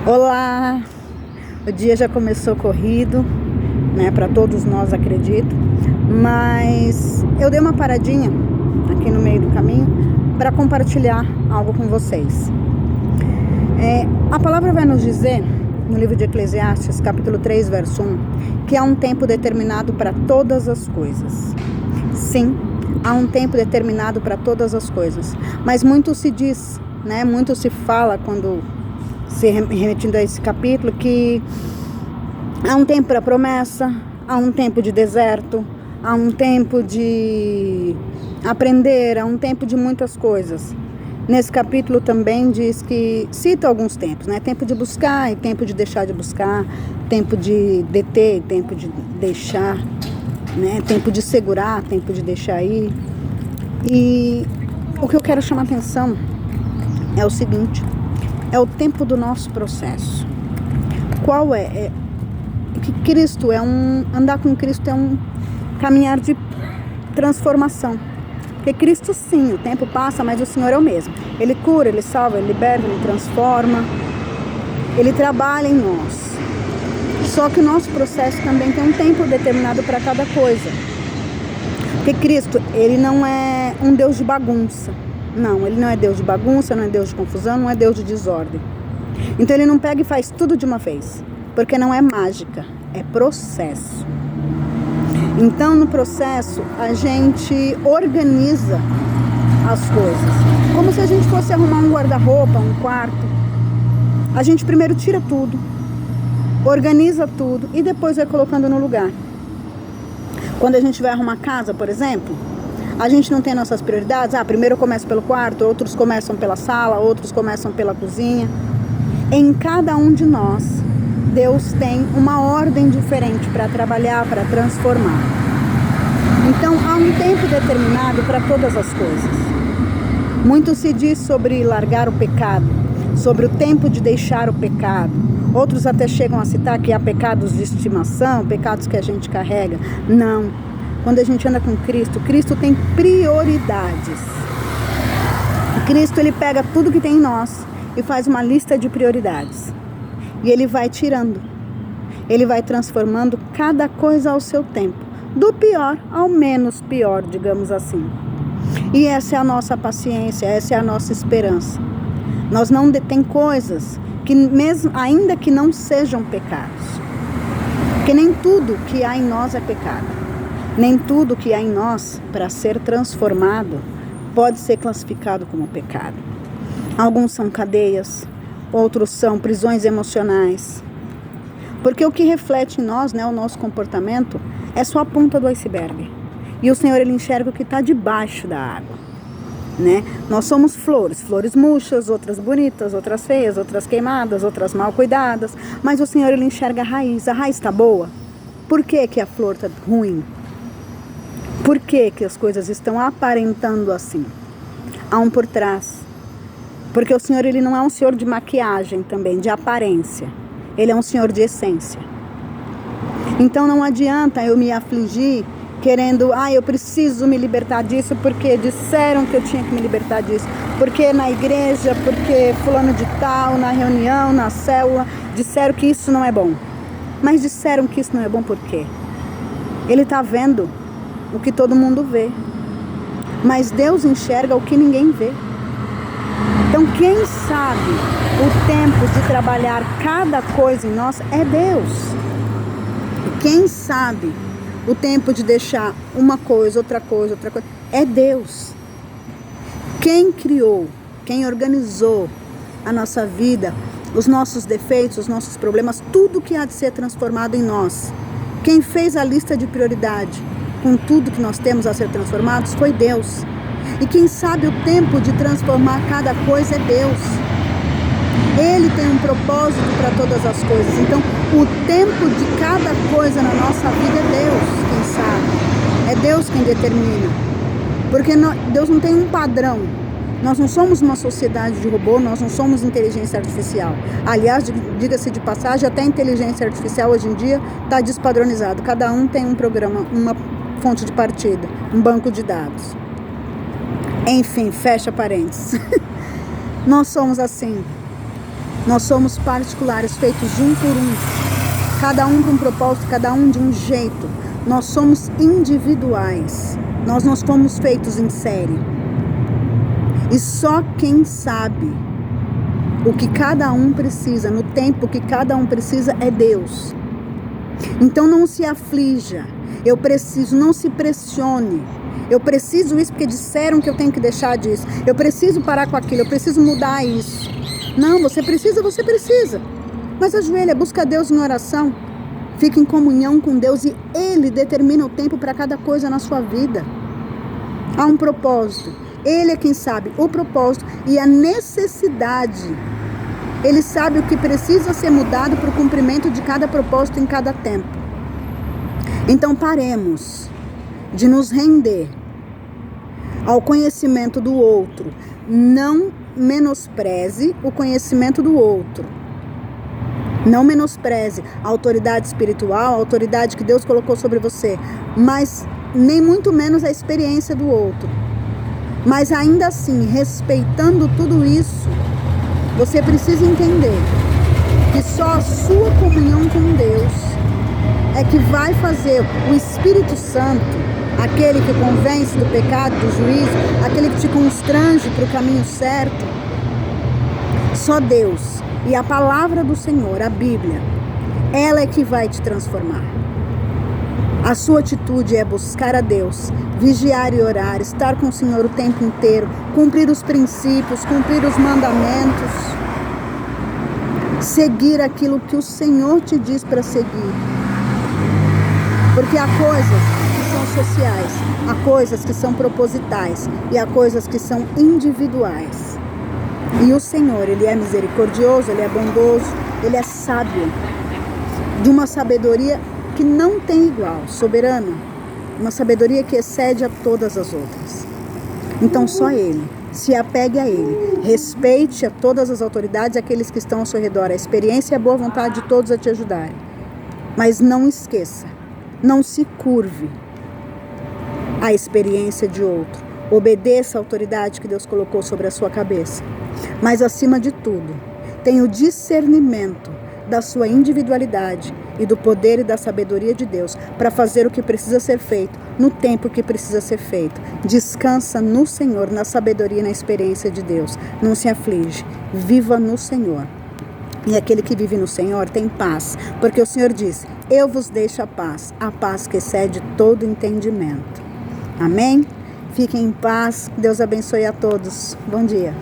Olá! O dia já começou corrido, né? Para todos nós, acredito. Mas eu dei uma paradinha aqui no meio do caminho para compartilhar algo com vocês. A palavra vai nos dizer, no livro de Eclesiastes, capítulo 3, verso 1, que há um tempo determinado para todas as coisas. Sim, há um tempo determinado para todas as coisas. Mas muito se diz, né? Muito se fala quando se remetindo a esse capítulo, que há um tempo para promessa, há um tempo de deserto, há um tempo de aprender, há um tempo de muitas coisas. Nesse capítulo também diz que, cita alguns tempos, né? Tempo de buscar e tempo de deixar de buscar, tempo de deter e tempo de deixar, né? Tempo de segurar, tempo de deixar ir. E o que eu quero chamar a atenção é o seguinte: é o tempo do nosso processo. Qual é? Que Cristo andar com Cristo é um caminhar de transformação. Porque Cristo, sim, o tempo passa, mas o Senhor é o mesmo. Ele cura, Ele salva, Ele liberta, Ele transforma. Ele trabalha em nós. Só que o nosso processo também tem um tempo determinado para cada coisa. Porque Cristo, Ele não é um Deus de bagunça. Não, Ele não é Deus de bagunça, não é Deus de confusão, não é Deus de desordem. Então Ele não pega e faz tudo de uma vez. Porque não é mágica, é processo. Então no processo a gente organiza as coisas. Como se a gente fosse arrumar um guarda-roupa, um quarto. A gente primeiro tira tudo, organiza tudo e depois vai colocando no lugar. Quando a gente vai arrumar casa, por exemplo, a gente não tem nossas prioridades. Primeiro eu começo pelo quarto, outros começam pela sala, outros começam pela cozinha. Em cada um de nós, Deus tem uma ordem diferente para trabalhar, para transformar. Então, há um tempo determinado para todas as coisas. Muito se diz sobre largar o pecado, sobre o tempo de deixar o pecado. Outros até chegam a citar que há pecados de estimação, pecados que a gente carrega. Não. Quando a gente anda com Cristo, Cristo tem prioridades. Cristo, Ele pega tudo que tem em nós e faz uma lista de prioridades. E Ele vai tirando. Ele vai transformando cada coisa ao seu tempo. Do pior ao menos pior, digamos assim. E essa é a nossa paciência, essa é a nossa esperança. Nós não tem coisas que, mesmo, ainda que não sejam pecados. Porque nem tudo que há em nós é pecado. Nem tudo que há em nós, para ser transformado, pode ser classificado como pecado. Alguns são cadeias, outros são prisões emocionais. Porque o que reflete em nós, né, o nosso comportamento, é só a ponta do iceberg. E o Senhor, Ele enxerga o que está debaixo da água. Né? Nós somos flores, flores murchas, outras bonitas, outras feias, outras queimadas, outras mal cuidadas. Mas o Senhor, Ele enxerga a raiz está boa. Por que a flor está ruim? Por que as coisas estão aparentando assim? Há um por trás. Porque o Senhor, Ele não é um Senhor de maquiagem também, de aparência. Ele é um Senhor de essência. Então não adianta eu me afligir querendo, eu preciso me libertar disso porque disseram que eu tinha que me libertar disso. Porque na igreja, porque fulano de tal, na reunião, na célula, disseram que isso não é bom. Mas disseram que isso não é bom por quê? Ele está vendo o que todo mundo vê. Mas Deus enxerga o que ninguém vê. Então quem sabe o tempo de trabalhar cada coisa em nós é Deus. E quem sabe o tempo de deixar uma coisa, outra coisa, é Deus. Quem criou, quem organizou a nossa vida, os nossos defeitos, os nossos problemas, tudo que há de ser transformado em nós. Quem fez a lista de prioridade com tudo que nós temos a ser transformados foi Deus. E quem sabe o tempo de transformar cada coisa é Deus. Ele tem um propósito para todas as coisas. Então, o tempo de cada coisa na nossa vida é Deus, quem sabe. É Deus quem determina. Porque Deus não tem um padrão. Nós não somos uma sociedade de robô, nós não somos inteligência artificial. Aliás, diga-se de passagem, até a inteligência artificial hoje em dia está despadronizado. Cada um tem um programa, uma fonte de partida, um banco de dados. Enfim, fecha parênteses. Nós somos assim. Nós somos particulares, feitos um por um. Cada um com um propósito, cada um de um jeito. Nós somos individuais. Nós não fomos feitos em série. E só quem sabe o que cada um precisa, no tempo que cada um precisa, é Deus. Então não se aflija. Eu preciso, não se pressione. Eu preciso isso porque disseram que eu tenho que deixar disso. Eu preciso parar com aquilo, eu preciso mudar isso. Não, você precisa. Mas ajoelha, busca Deus em oração. Fica em comunhão com Deus e Ele determina o tempo para cada coisa na sua vida. Há um propósito. Ele é quem sabe o propósito e a necessidade. Ele sabe o que precisa ser mudado para o cumprimento de cada propósito em cada tempo. Então paremos de nos render ao conhecimento do outro. Não menospreze o conhecimento do outro. Não menospreze a autoridade espiritual, a autoridade que Deus colocou sobre você, mas nem muito menos a experiência do outro. Mas ainda assim, respeitando tudo isso, você precisa entender que só a sua comunhão com Deus é que vai fazer o Espírito Santo, aquele que convence do pecado, do juízo, aquele que te constrange para o caminho certo. Só Deus e a palavra do Senhor, a Bíblia, ela é que vai te transformar. A sua atitude é buscar a Deus, vigiar e orar, estar com o Senhor o tempo inteiro, cumprir os princípios, cumprir os mandamentos, seguir aquilo que o Senhor te diz para seguir. Porque há coisas que são sociais, há coisas que são propositais e há coisas que são individuais. E o Senhor, Ele é misericordioso, Ele é bondoso, Ele é sábio, de uma sabedoria que não tem igual, soberano, uma sabedoria que excede a todas as outras. Então só Ele, se apegue a Ele, respeite a todas as autoridades, aqueles que estão ao seu redor, a experiência e a boa vontade de todos a te ajudarem. Mas não esqueça, não se curve à experiência de outro, obedeça a autoridade que Deus colocou sobre a sua cabeça. Mas acima de tudo, tenha o discernimento da sua individualidade e do poder e da sabedoria de Deus para fazer o que precisa ser feito, no tempo que precisa ser feito. Descansa no Senhor, na sabedoria e na experiência de Deus. Não se aflige, viva no Senhor. E aquele que vive no Senhor tem paz, porque o Senhor diz: eu vos deixo a paz que excede todo entendimento. Amém? Fiquem em paz, Deus abençoe a todos. Bom dia.